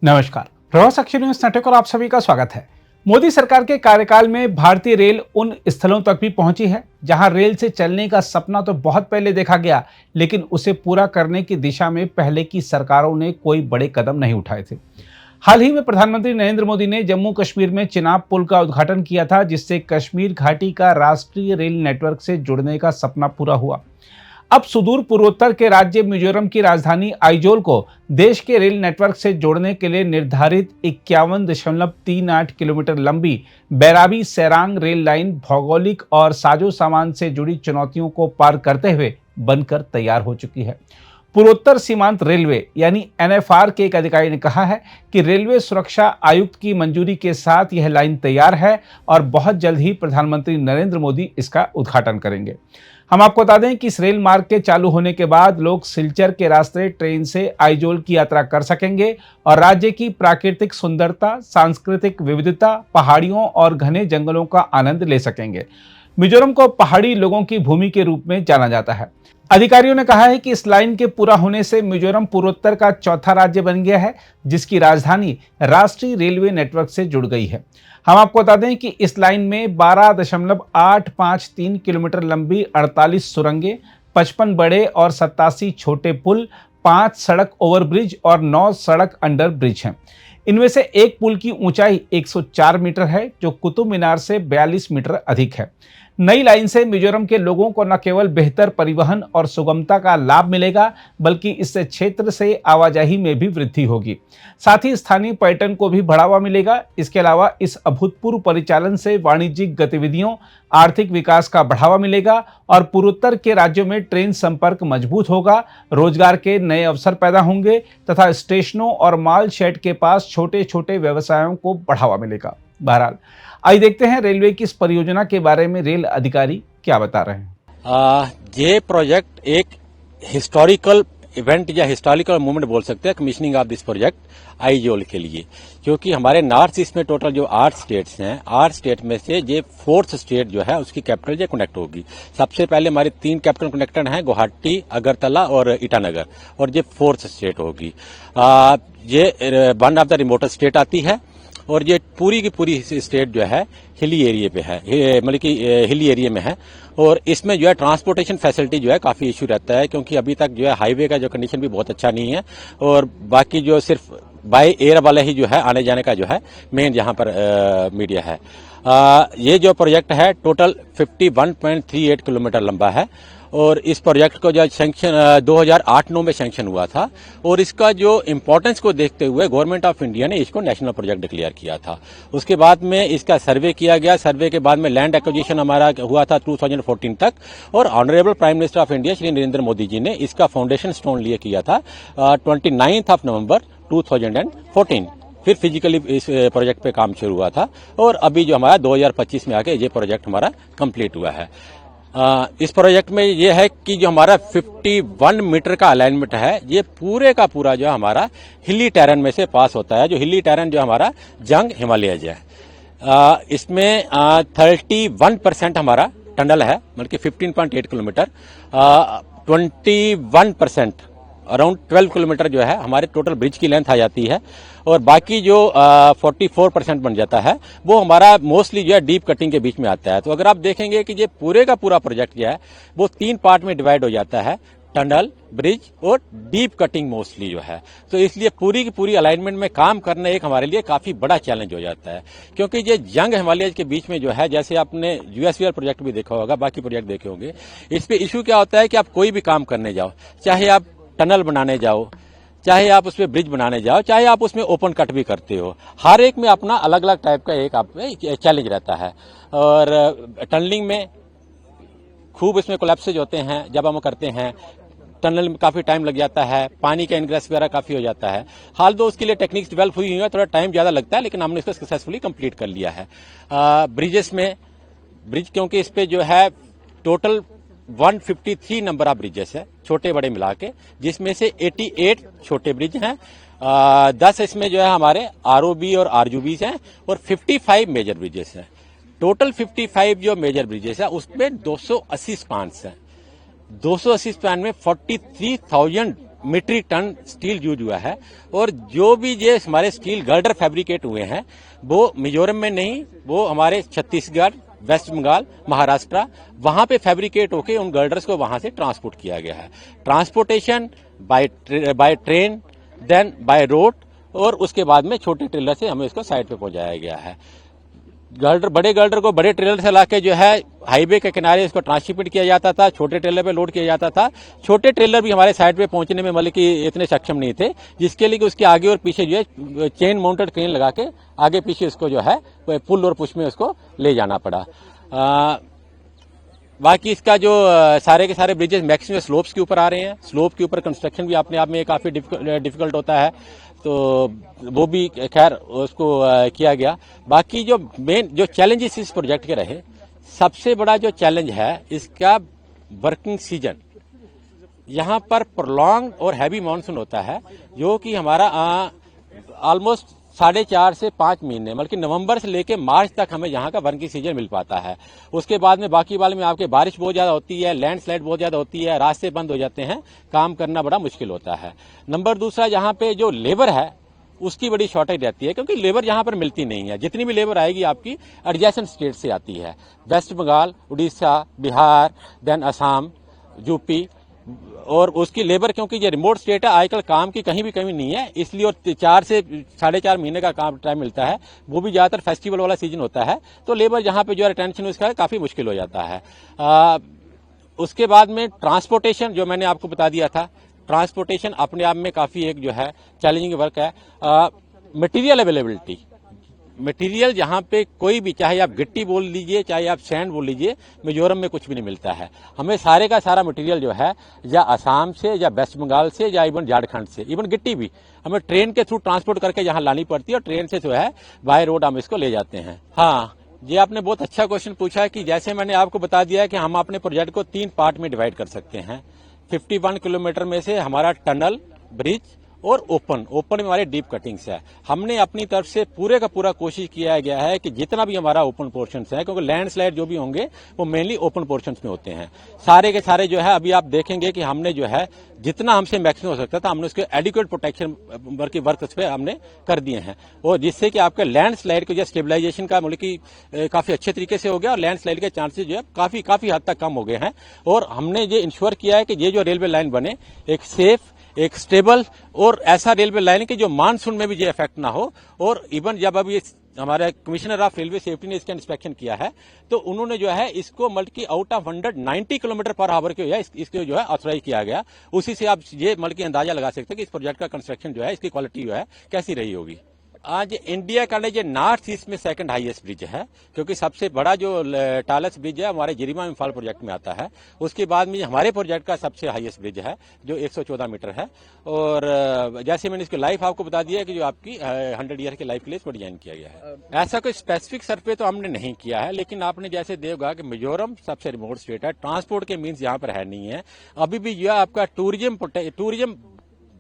नमस्कार, प्रवास अक्षर न्यूज नेटवर्क और आप सभी का स्वागत है। मोदी सरकार के कार्यकाल में भारतीय रेल उन स्थलों तक भी पहुंची है जहां रेल से चलने का सपना तो बहुत पहले देखा गया, लेकिन उसे पूरा करने की दिशा में पहले की सरकारों ने कोई बड़े कदम नहीं उठाए थे। हाल ही में प्रधानमंत्री नरेंद्र मोदी ने जम्मू कश्मीर में चिनाब पुल का उद्घाटन किया था, जिससे कश्मीर घाटी का राष्ट्रीय रेल नेटवर्क से जुड़ने का सपना पूरा हुआ। अब सुदूर पूर्वोत्तर के राज्य मिजोरम की राजधानी आइजोल को देश के रेल नेटवर्क से जोड़ने के लिए निर्धारित 51.38 किलोमीटर लंबी बैराबी सेरांग रेल लाइन भौगोलिक और साजो सामान से जुड़ी चुनौतियों को पार करते हुए बनकर तैयार हो चुकी है। पूर्वोत्तर सीमांत रेलवे यानी NFR के एक अधिकारी ने कहा है कि रेलवे सुरक्षा आयुक्त की मंजूरी के साथ यह लाइन तैयार है और बहुत जल्द ही प्रधानमंत्री नरेंद्र मोदी इसका उद्घाटन करेंगे। हम आपको बता दें कि इस रेल मार्ग के चालू होने के बाद लोग सिलचर के रास्ते ट्रेन से आइजोल की यात्रा कर सकेंगे और राज्य की प्राकृतिक सुंदरता, सांस्कृतिक विविधता, पहाड़ियों और घने जंगलों का आनंद ले सकेंगे। मिजोरम को पहाड़ी लोगों की भूमि के रूप में जाना जाता है। अधिकारियों ने कहा है कि इस लाइन के पूरा होने से मिजोरम पूर्वोत्तर का चौथा राज्य बन गया है, जिसकी राजधानी राष्ट्रीय रेलवे नेटवर्क से जुड़ गई है। हम आपको बता दें कि इस लाइन में 12.853 किलोमीटर लंबी 48 सुरंगें, 55 बड़े और 87 छोटे पुल, 5 सड़क ओवरब्रिज और 9 सड़क अंडर ब्रिज हैं। इनमें से एक पुल की ऊंचाई 104 मीटर है, जो कुतुब मीनार से 42 मीटर अधिक है। नई लाइन से मिजोरम के लोगों को न केवल बेहतर परिवहन और सुगमता का लाभ मिलेगा, बल्कि इससे क्षेत्र से आवाजाही में भी वृद्धि होगी। साथ ही स्थानीय पर्यटन को भी बढ़ावा मिलेगा। इसके अलावा इस अभूतपूर्व परिचालन से वाणिज्यिक गतिविधियों, आर्थिक विकास का बढ़ावा मिलेगा और पूर्वोत्तर के राज्यों में ट्रेन संपर्क मजबूत होगा, रोजगार के नए अवसर पैदा होंगे तथा स्टेशनों और माल शेड के पास छोटे छोटे व्यवसायों को बढ़ावा मिलेगा। बहरहाल, आइए देखते हैं रेलवे की इस परियोजना के बारे में रेल अधिकारी क्या बता रहे हैं। ये प्रोजेक्ट एक हिस्टोरिकल इवेंट या हिस्टोरिकल मूवमेंट बोल सकते हैं, commissioning of this project Aizawl के लिए, क्योंकि हमारे नॉर्थ ईस्ट में टोटल जो 8 स्टेट्स हैं, 8 स्टेट में से ये 4th स्टेट जो है उसकी कैपिटल ये कनेक्ट होगी। सबसे पहले हमारी 3 कैपिटल कनेक्टेड हैं, गुवाहाटी, अगरतला और ईटानगर, और ये 4th स्टेट होगी। ये one of the remotest state आती है और ये पूरी की पूरी स्टेट जो है हिली एरिया पे है, मतलब कि हिली एरिया में है। और इसमें जो है ट्रांसपोर्टेशन फैसिलिटी जो है काफी इशू रहता है, क्योंकि अभी तक जो है हाईवे का जो कंडीशन भी बहुत अच्छा नहीं है और बाकी जो सिर्फ बाय एयर वाले ही जो है आने जाने का जो है मेन यहाँ पर मीडिया है। ये जो प्रोजेक्ट है टोटल 51.38 किलोमीटर लंबा है और इस प्रोजेक्ट को जो सैंक्शन 2008-9 में सैंक्शन हुआ था और इसका जो इम्पोर्टेंस को देखते हुए गवर्नमेंट ऑफ इंडिया ने इसको नेशनल प्रोजेक्ट डिक्लेयर किया था। उसके बाद में इसका सर्वे किया गया, सर्वे के बाद में लैंड एक्विजिशन हमारा हुआ था 2014 तक और honourable prime minister of India Shri Narendra Modi ji ने इसका फाउंडेशन स्टोन लिए किया था 29 नवंबर 2014। फिर फिजिकली इस प्रोजेक्ट पे काम शुरू हुआ था और अभी जो हमारा 2025 में आके ये प्रोजेक्ट हमारा कंप्लीट हुआ है। इस प्रोजेक्ट में ये है कि जो हमारा 51 मीटर का अलाइनमेंट है, ये पूरे का पूरा जो हमारा हिली टेरेन में से पास होता है, जो हिली टेरेन जो हमारा जंग हिमालयज है। इसमें 31% हमारा टनल है, मतलब कि 15.8 किलोमीटर, 21% अराउंड 12 किलोमीटर जो है हमारे टोटल ब्रिज की लेंथ आ जाती है और बाकी जो 44% बन जाता है वो हमारा मोस्टली जो है डीप कटिंग के बीच में आता है। तो अगर आप देखेंगे कि ये पूरे का पूरा प्रोजेक्ट जो है वो 3 पार्ट में डिवाइड हो जाता है, टनल, ब्रिज और डीप कटिंग मोस्टली जो है। तो इसलिए पूरी की पूरी अलाइनमेंट में काम करना एक हमारे लिए काफी बड़ा चैलेंज हो जाता है, क्योंकि ये जंग हिमालय के बीच में जो है, जैसे आपने यूएसवीआर प्रोजेक्ट भी देखा होगा, बाकी प्रोजेक्ट देखे होंगे, इस पे इशू क्या होता है कि आप कोई भी काम करने जाओ, चाहे आप टनल बनाने जाओ, चाहे आप उसमें ब्रिज बनाने जाओ, चाहे आप उसमें ओपन कट भी करते हो, हर एक में अपना अलग अलग टाइप का एक आप चैलेंज रहता है। और टनलिंग में खूब इसमें कोलैप्सेज होते हैं, जब हम करते हैं टनल में काफी टाइम लग जाता है, पानी का इनग्रेस वगैरह काफी हो जाता है। हाल तो उसके लिए टेक्निक्स डेवलप हुई है, थोड़ा टाइम ज्यादा लगता है, लेकिन हमने इसको सक्सेसफुली कंप्लीट कर लिया है। ब्रिजेस में ब्रिज, क्योंकि इस पे जो है टोटल 153 नंबर ऑफ ब्रिजेस है, छोटे बड़े मिला के, जिसमें से 88 छोटे ब्रिज हैं, 10 इसमें जो है हमारे आरओबी और आरयूबीज हैं और 55 मेजर ब्रिजेस हैं। टोटल 55 जो मेजर ब्रिजेस है उसमें 280 स्पान्स हैं। 280 स्पैन में 43,000 मीट्रिक टन स्टील यूज हुआ है। और जो भी ये हमारे स्टील गर्डर फैब्रिकेट हुए हैं वो मिजोरम में नहीं, वो हमारे छत्तीसगढ़, वेस्ट बंगाल, महाराष्ट्र, वहां पे फैब्रिकेट होके उन गर्डर्स को वहां से ट्रांसपोर्ट किया गया है। Transportation by train, then by road, और उसके बाद में छोटे ट्रेलर से हमें इसको साइड पे पहुंचाया गया है। गर्डर, बड़े गर्डर को बड़े ट्रेलर से लाके जो है हाईवे के किनारे इसको ट्रांसशिपमेंट किया जाता था, छोटे ट्रेलर पे लोड किया जाता था। छोटे ट्रेलर भी हमारे साइड पे पहुंचने में मतलब कि इतने सक्षम नहीं थे, जिसके लिए कि उसके आगे और पीछे जो है चेन माउंटेड क्रेन लगा के आगे पीछे उसको जो है पुल और पुश में उसको ले जाना पड़ा। बाकी इसका जो सारे के सारे ब्रिजेस मैक्सिमम स्लोप्स के ऊपर आ रहे हैं। स्लोप के ऊपर कंस्ट्रक्शन भी अपने आप में काफी डिफिकल्ट होता है, तो वो भी खैर उसको किया गया। बाकी जो मेन जो चैलेंजेस इस प्रोजेक्ट के रहे, सबसे बड़ा जो चैलेंज है इसका वर्किंग सीजन। यहाँ पर प्रोलॉन्ग और हैवी मानसून होता है, जो कि हमारा ऑलमोस्ट 4.5 से 5 महीने, बल्कि नवंबर से लेके मार्च तक हमें यहाँ का वर्किंग सीजन मिल पाता है। उसके बाद में बाकी वाले में आपके बारिश बहुत ज्यादा होती है, लैंडस्लाइड बहुत ज्यादा होती है, रास्ते बंद हो जाते हैं, काम करना बड़ा मुश्किल होता है। नंबर दूसरा, यहाँ पे जो लेबर है उसकी बड़ी शॉर्टेज रहती है, क्योंकि लेबर यहाँ पर मिलती नहीं है। जितनी भी लेबर आएगी आपकी एडजेसेंट स्टेट से आती है, West Bengal, Orissa, Bihar, then Assam, UP, और उसकी लेबर, क्योंकि ये रिमोट स्टेट है, आजकल काम की कहीं भी कमी नहीं है, इसलिए और 4 से 4.5 महीने का काम टाइम मिलता है, वो भी ज्यादातर फेस्टिवल वाला सीजन होता है, तो लेबर यहाँ पे जो है रिटेंशन उसका काफी मुश्किल हो जाता है। उसके बाद में ट्रांसपोर्टेशन, जो मैंने आपको बता दिया था, ट्रांसपोर्टेशन अपने आप में काफी एक जो है चैलेंजिंग वर्क है। मटेरियल अवेलेबिलिटी, मटेरियल यहाँ पे कोई भी, चाहे आप गिट्टी बोल लीजिए, चाहे आप सैंड बोल लीजिए, मिजोरम में कुछ भी नहीं मिलता है। हमें सारे का सारा मटेरियल जो है या असम से या वेस्ट बंगाल से या इवन झारखंड से, इवन गिट्टी भी हमें ट्रेन के थ्रू ट्रांसपोर्ट करके यहाँ लानी पड़ती है, और ट्रेन से जो है बाय रोड हम इसको ले जाते हैं। हाँ, ये आपने बहुत अच्छा क्वेश्चन पूछा है कि जैसे मैंने आपको बता दिया है कि हम अपने प्रोजेक्ट को 3 पार्ट में डिवाइड कर सकते हैं। 51 किलोमीटर में से हमारा टनल, ब्रिज और ओपन में हमारे डीप कटिंग्स है। हमने अपनी तरफ से पूरे का पूरा कोशिश किया गया है कि जितना भी हमारा ओपन पोर्शंस है, क्योंकि लैंडस्लाइड जो भी होंगे वो मेनली ओपन पोर्शंस में होते हैं, सारे के सारे जो है अभी आप देखेंगे कि हमने जो है जितना हमसे मैक्सिमम हो सकता था हमने उसके एडिक्वेट प्रोटेक्शन वर्क उस पर हमने कर दिए हैं, और जिससे कि आपके लैंडस्लाइड के जो स्टेबलाइजेशन का मतलब कि काफी अच्छे तरीके से हो गया, और लैंडस्लाइड के चांसेस जो है काफी हद तक कम हो गए हैं। और हमने ये इंश्योर किया है कि ये जो रेलवे लाइन बने एक सेफ, एक स्टेबल और ऐसा रेलवे लाइन की जो मानसून में भी ये इफेक्ट ना हो। और इवन जब अभी हमारे कमिश्नर ऑफ रेलवे सेफ्टी ने इसका इंस्पेक्शन किया है, तो उन्होंने जो है इसको मतलब कि out of 190 kilometre per hour के इसको जो है ऑथराइज किया गया। उसी से आप ये मतलब कि अंदाजा लगा सकते हैं कि इस प्रोजेक्ट का कंस्ट्रक्शन जो है, इसकी क्वालिटी जो है कैसी रही होगी। आज इंडिया का जो नॉर्थ ईस्ट में सेकंड हाईएस्ट ब्रिज है, क्योंकि सबसे बड़ा जो टालेस्ट ब्रिज है हमारे जिरीमा इम्फाल प्रोजेक्ट में आता है। उसके बाद में हमारे प्रोजेक्ट का सबसे हाईएस्ट ब्रिज है जो 114 मीटर है। और जैसे मैंने इसकी लाइफ आपको बता दिया है कि जो आपकी 100 ईयर की लाइफ के लिए इसको डिजाइन किया गया है। ऐसा कोई स्पेसिफिक सर्वे तो हमने नहीं किया है, लेकिन आपने जैसे देखा कि मिजोरम सबसे रिमोट स्टेट है, ट्रांसपोर्ट के मीन्स यहाँ पर है नहीं है। अभी भी जो है आपका टूरिज्म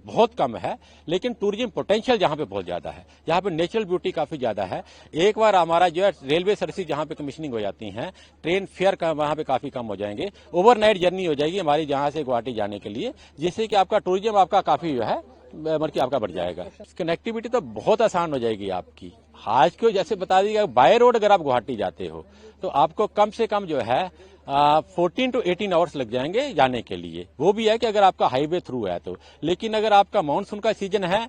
बहुत कम है, लेकिन टूरिज्म पोटेंशियल जहां पे बहुत ज्यादा है, जहां पे नेचुरल ब्यूटी काफी ज्यादा है। एक बार हमारा जो है रेलवे सर्विस जहां पे कमीशनिंग हो जाती है, ट्रेन फेयर का वहां पे काफी कम हो जाएंगे, ओवरनाइट जर्नी हो जाएगी हमारी जहां से गुवाहाटी जाने के लिए, जिससे कि आपका टूरिज्म आपका काफी जो है मतलब कि आपका बढ़ जाएगा। कनेक्टिविटी तो बहुत आसान हो जाएगी आपकी। आज को जैसे बता दीजिएगा, बाय रोड अगर आप गुवाहाटी जाते हो तो आपको कम से कम जो है 14 to 18 आवर्स लग जाएंगे जाने के लिए। वो भी है कि अगर आपका हाईवे थ्रू है तो, लेकिन अगर आपका मानसून का सीजन है,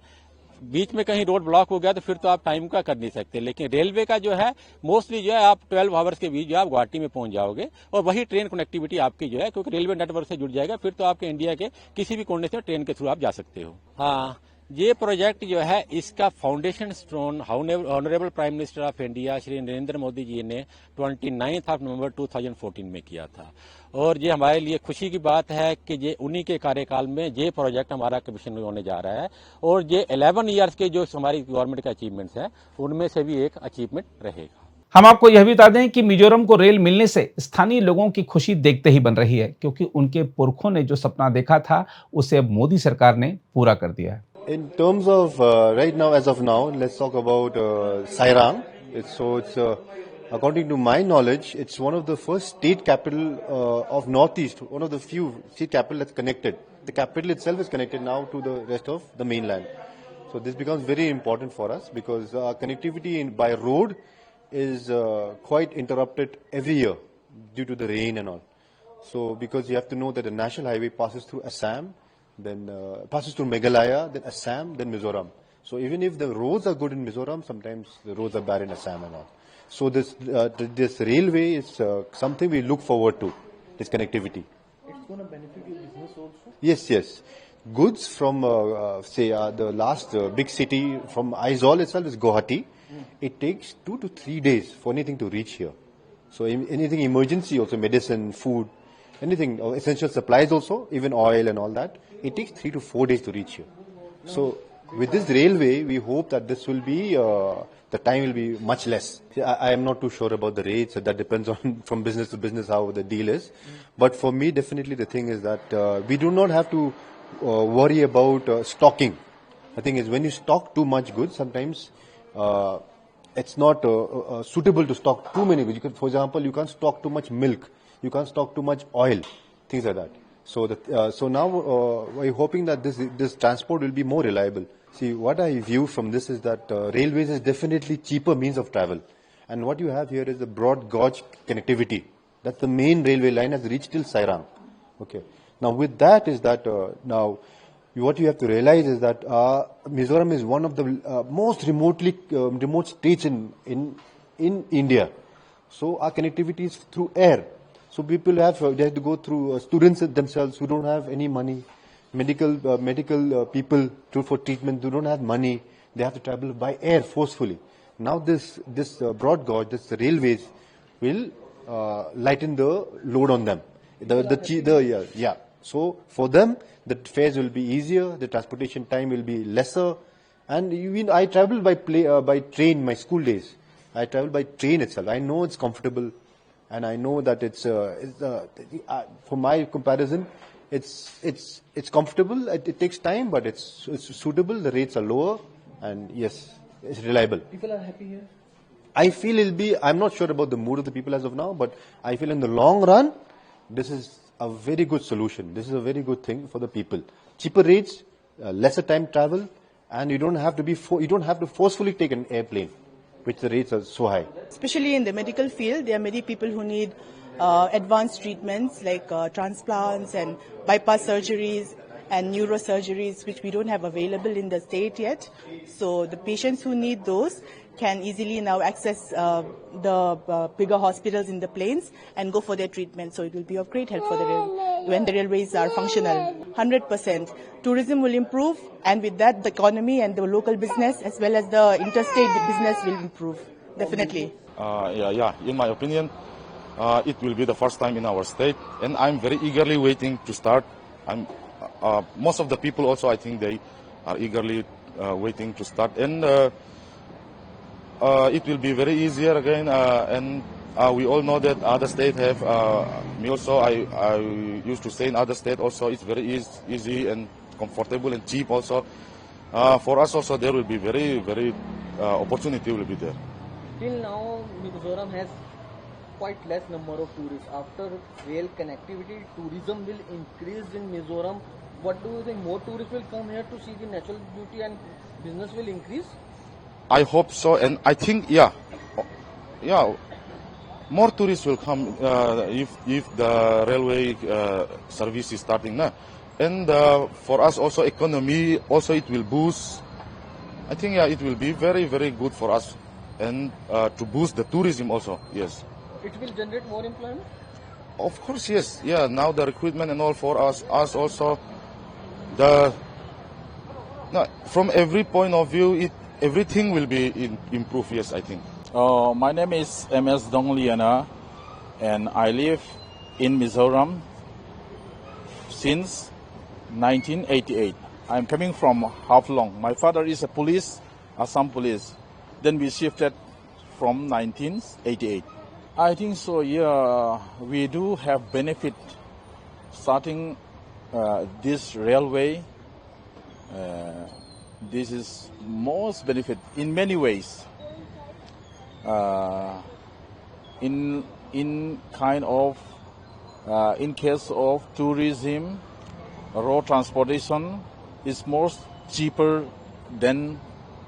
बीच में कहीं रोड ब्लॉक हो गया तो फिर तो आप टाइम का कर नहीं सकते। लेकिन रेलवे का जो है मोस्टली जो है आप 12 आवर्स के बीच जो आप गुवाहाटी में पहुंच जाओगे, और वही ट्रेन कनेक्टिविटी आपकी जो है, क्योंकि रेलवे नेटवर्क से जुड़ जाएगा, फिर तो आपके इंडिया के किसी भी कोने से ट्रेन के थ्रू आप जा सकते हो। हाँ, ये प्रोजेक्ट जो है इसका foundation stone honourable prime minister of India Shri Narendra Modi ji ने 29 नवंबर 2014 में किया था। और ये हमारे लिए खुशी की बात है कि ये उन्हीं के कार्यकाल में ये प्रोजेक्ट हमारा कमीशन होने जा रहा है, और ये 11 ईयर्स के जो हमारी गवर्नमेंट के अचीवमेंट्स हैं उनमें से भी एक अचीवमेंट रहेगा। हम आपको यह भी बता दें कि मिजोरम को रेल मिलने से स्थानीय लोगों की खुशी देखते ही बन रही है, क्योंकि उनके पुरखों ने जो सपना देखा था उसे अब मोदी सरकार ने पूरा कर दिया है। In terms of right now, as of now, let's talk about Sairang. It's According to my knowledge, it's one of the first state capital of Northeast, one of the few state capital that's connected. The capital itself is connected now to the rest of the mainland. So this becomes very important for us because connectivity by road is quite interrupted every year due to the rain and all. So because you have to know that the national highway passes through Assam, then passes through Meghalaya, then Assam, then Mizoram. So even if the roads are good in Mizoram, sometimes the roads are bad in Assam and all. So this railway is something we look forward to, this connectivity. It's going to benefit your business also? Yes. Goods from, the last big city from Aizawl itself is Guwahati. It takes 2 to 3 days for anything to reach here. So anything emergency also, medicine, food, anything, essential supplies also, even oil and all that, it takes 3 to 4 days to reach here. So with this railway, we hope that this will be, the time will be much less. I am not too sure about the rates. That depends on from business to business how the deal is. But for me, definitely the thing is that we do not have to worry about stocking. The thing is, when you stock too much goods, sometimes it's not suitable to stock too many goods. For example, you can't stock too much milk. You can't stock too much oil, things like that. So now we're hoping that this transport will be more reliable. See, what I view from this is that railways is definitely cheaper means of travel. And what you have here is the broad gauge connectivity. That's the main railway line has reached till Sairang. Okay. Now with that is that what you have to realize is that Mizoram is one of the most remote states in India. So our connectivity is through air. So people they have to go through students themselves who don't have any money, medical people for treatment who don't have money. They have to travel by air forcefully. Now this broad gauge, this railways will lighten the load on them. So for them, the fares will be easier, the transportation time will be lesser, and I travel by train my school days. I travel by train itself. I know it's comfortable, and I know that it's for my comparison, it's comfortable. It takes time, but it's suitable. The rates are lower, and yes, it's reliable. People are happy here? I feel I'm not sure about the mood of the people as of now, but I feel in the long run, this is a very good solution. This is a very good thing for the people. Cheaper rates, lesser time travel, and you don't have to forcefully take an airplane, which the rates are so high. Especially in the medical field, there are many people who need advanced treatments like transplants and bypass surgeries and neurosurgeries, which we don't have available in the state yet. So the patients who need those can easily now access the bigger hospitals in the plains and go for their treatment. So it will be of great help for when the railways are functional. 100%. Tourism will improve, and with that, the economy and the local business as well as the interstate business will improve. Definitely. In my opinion, it will be the first time in our state, and I'm very eagerly waiting to start. Most of the people also, I think they are eagerly waiting to start, and it will be very easier again, and we all know that other states have, me also, I used to stay in other states also, it's very easy and comfortable and cheap also. For us also, there will be very opportunity will be there. Till now, Mizoram has quite less number of tourists. After rail connectivity, tourism will increase in Mizoram. What do you think? More tourists will come here to see the natural beauty and business will increase? I hope so, and I think, more tourists will come if the railway service is starting now. And for us also, economy, also it will boost. I think, it will be very good for us, and to boost the tourism also, yes. It will generate more employment? Of course, yes. Yeah, now the recruitment and all for us also, from every point of view, everything will be improved, yes, I think. My name is MS Dongliana, and I live in Mizoram since 1988. I'm coming from Haflong. My father is a police, Assam police. Then we shifted from 1988. I think so, we do have benefit starting this railway. This is most benefit in many ways. in kind of in case of tourism, road transportation is more cheaper than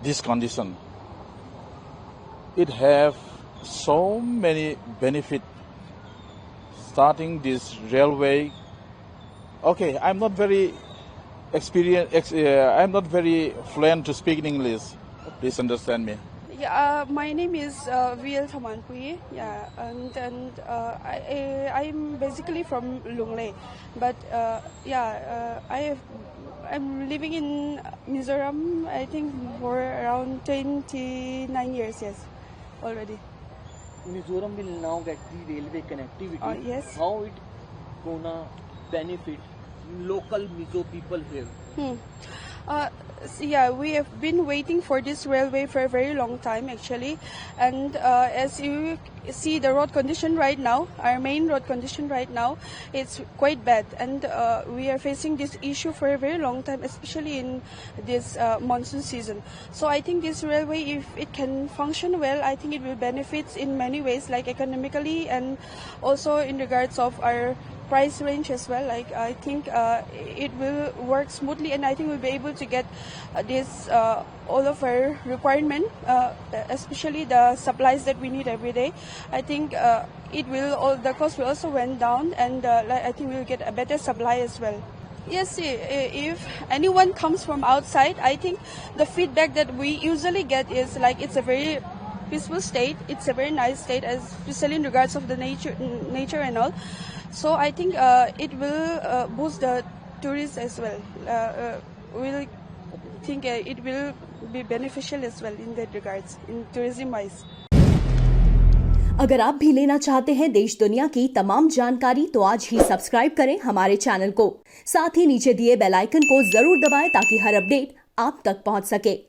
this condition. It have so many benefits. Starting this railway. Okay, I'm not very experienced. I'm not very fluent to speak in English. Please understand me. Yeah, my name is VL Thamankui. Yeah, and I'm basically from Lunglei, but I'm living in Mizoram. I think for around 29 years. Yes, already. Mizoram will now get the railway connectivity. Yes. How it gonna benefit local Mizo people here? We have been waiting for this railway for a very long time actually, and as you see the road condition right now, our main road condition right now, it's quite bad, and we are facing this issue for a very long time, especially in this monsoon season. So I think this railway, if it can function well, I think it will benefit in many ways, like economically and also in regards of our price range as well. Like I think it will work smoothly, and I think we'll be able to get this all of our requirement, especially the supplies that we need every day. I think the cost will also went down, and I think we'll get a better supply as well. Yes, if anyone comes from outside, I think the feedback that we usually get is like it's a very peaceful state. It's a very nice state, especially in regards of the nature and all. So I think it will boost the tourists as well. We'll think it will be beneficial as well in that regards, in tourism wise. अगर आप भी लेना चाहते हैं देश दुनिया की तमाम जानकारी तो आज ही सब्सक्राइब करें हमारे चैनल को। साथ ही नीचे दिए बेल आइकन को जरूर दबाएं ताकि हर अपडेट आप तक पहुंच सके।